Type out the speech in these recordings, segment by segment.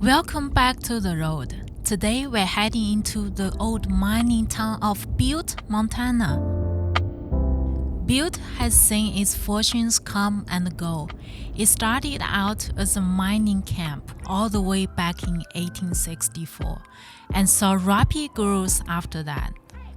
Welcome back to the road. Today we're heading into the old mining town of Butte, Montana. Butte has seen its fortunes come and go. It started out as a mining camp all the way back in 1864 and saw rapid growth after that,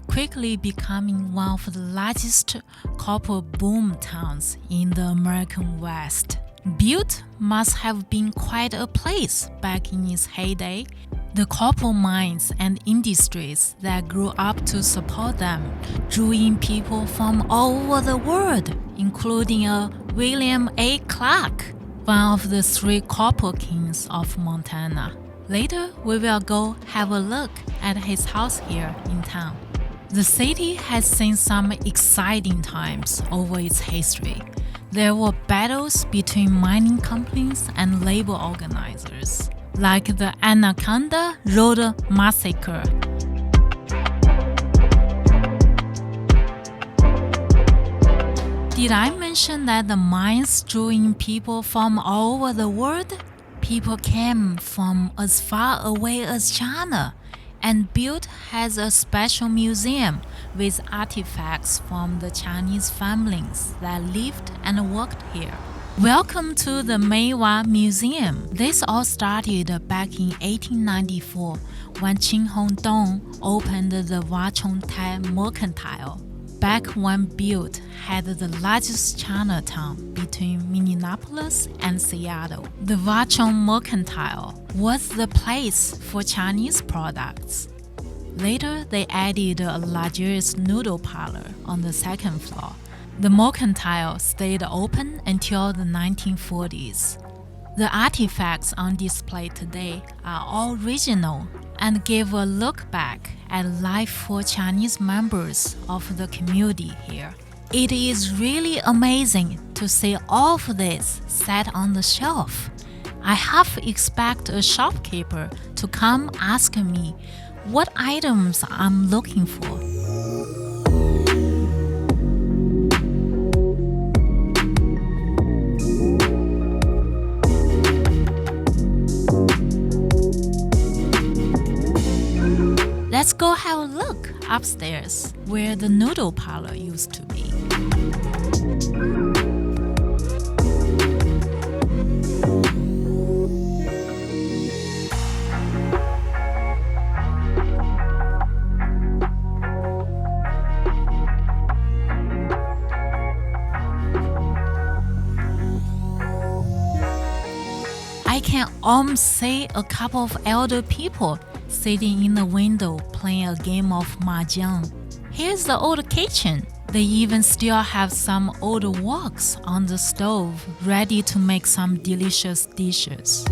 quickly becoming one of the largest copper boom towns in the American West. Butte must have been quite a place back in its heyday. The copper mines and industries that grew up to support them drew in people from all over the world, including a William A. Clark, one of the three copper kings of Montana. Later, we will go have a look at his house here in town. The city has seen some exciting times over its history. There were battles between mining companies and labor organizers, like the Anaconda Road Massacre. Did I mention that the mines drew in people from all over the world? People came from as far away as China, and Butte has a special museum with artifacts from the Chinese families that lived and worked here. Welcome to the Mai Wah Museum. This all started back in 1894 when Qing Hong Dong opened the Wah Chong Tai Mercantile. Back when Butte had the largest Chinatown between Minneapolis and Seattle, the Wah Chong Mercantile was the place for Chinese products. Later, they added a luxurious noodle parlor on the second floor. The mercantile stayed open until the 1940s. The artifacts on display today are all regional and give a look back at life for Chinese members of the community here. It is really amazing to see all of this set on the shelf. I half expect a shopkeeper to come ask me what items I'm looking for. Let's go have a look upstairs where the noodle parlor used to be. I can almost see a couple of elder people sitting in the window playing a game of mahjong. Here's the old kitchen. They even still have some old woks on the stove ready to make some delicious dishes.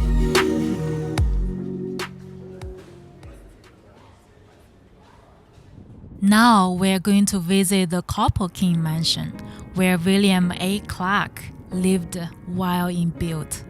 Now we're going to visit the Copper King Mansion, where William A. Clark lived while in Butte.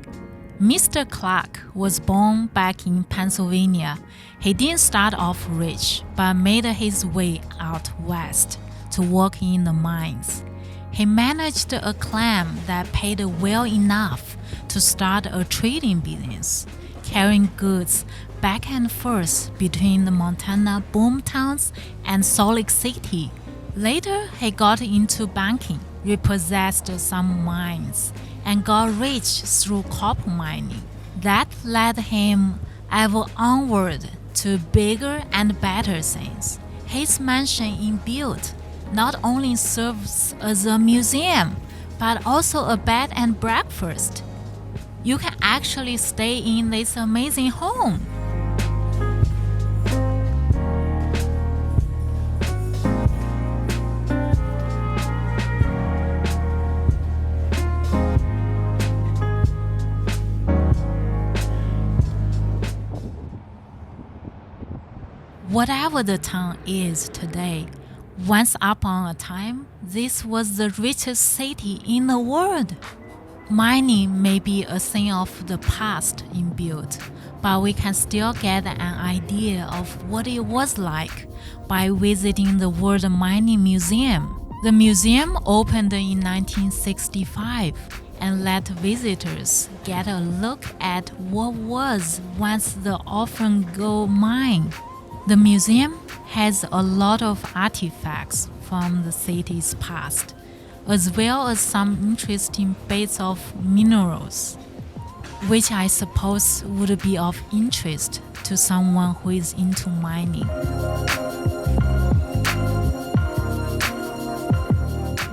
Mr. Clark was born back in Pennsylvania. He didn't start off rich, but made his way out west to work in the mines. He managed a claim that paid well enough to start a trading business, carrying goods back and forth between the Montana boom towns and Salt Lake City. Later, he got into banking, repossessed some mines, and got rich through copper mining. That led him ever onward to bigger and better things. His mansion in Butte not only serves as a museum, but also a bed and breakfast. You can actually stay in this amazing home. Whatever the town is today, once upon a time, this was the richest city in the world. Mining may be a thing of the past in Butte, but we can still get an idea of what it was like by visiting the World Mining Museum. The museum opened in 1965 and let visitors get a look at what was once the Orphan Girl mine. The museum has a lot of artifacts from the city's past, as well as some interesting bits of minerals, which I suppose would be of interest to someone who is into mining.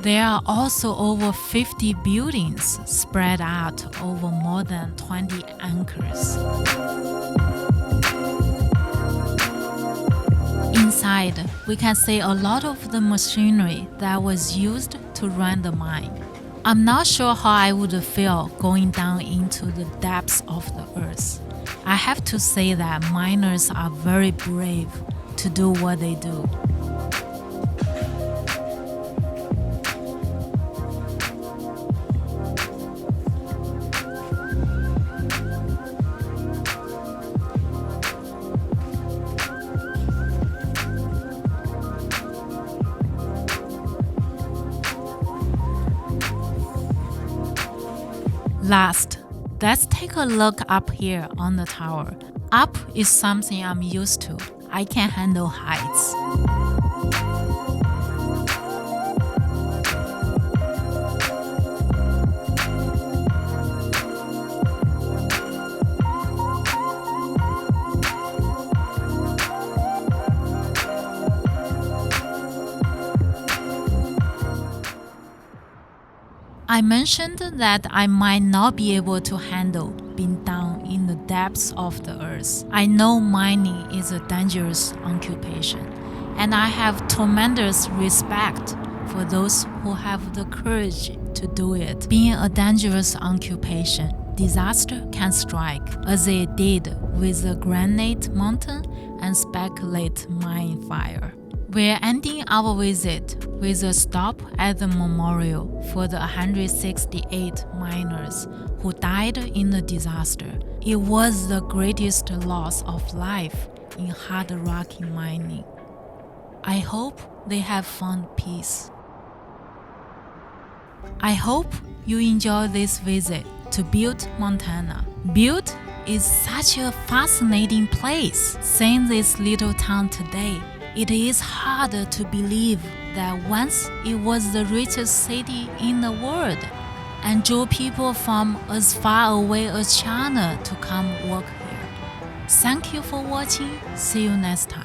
There are also over 50 buildings spread out over more than 20 acres. Inside, we can see a lot of the machinery that was used to run the mine. I'm not sure how I would feel going down into the depths of the earth. I have to say that miners are very brave to do what they do. Last, let's take a look up here on the tower. Up is something I'm used to. I can handle heights. I mentioned that I might not be able to handle being down in the depths of the earth. I know mining is a dangerous occupation, and I have tremendous respect for those who have the courage to do it. Being a dangerous occupation, disaster can strike, as it did with the Granite Mountain and Speculator mine fire. We're ending our visit with a stop at the memorial for the 168 miners who died in the disaster. It was the greatest loss of life in hard rock mining. I hope they have found peace. I hope you enjoy this visit to Butte, Montana. Butte is such a fascinating place. Seeing this little town today, it is hard to believe that once it was the richest city in the world and drew people from as far away as China to come work here. Thank you for watching. See you next time.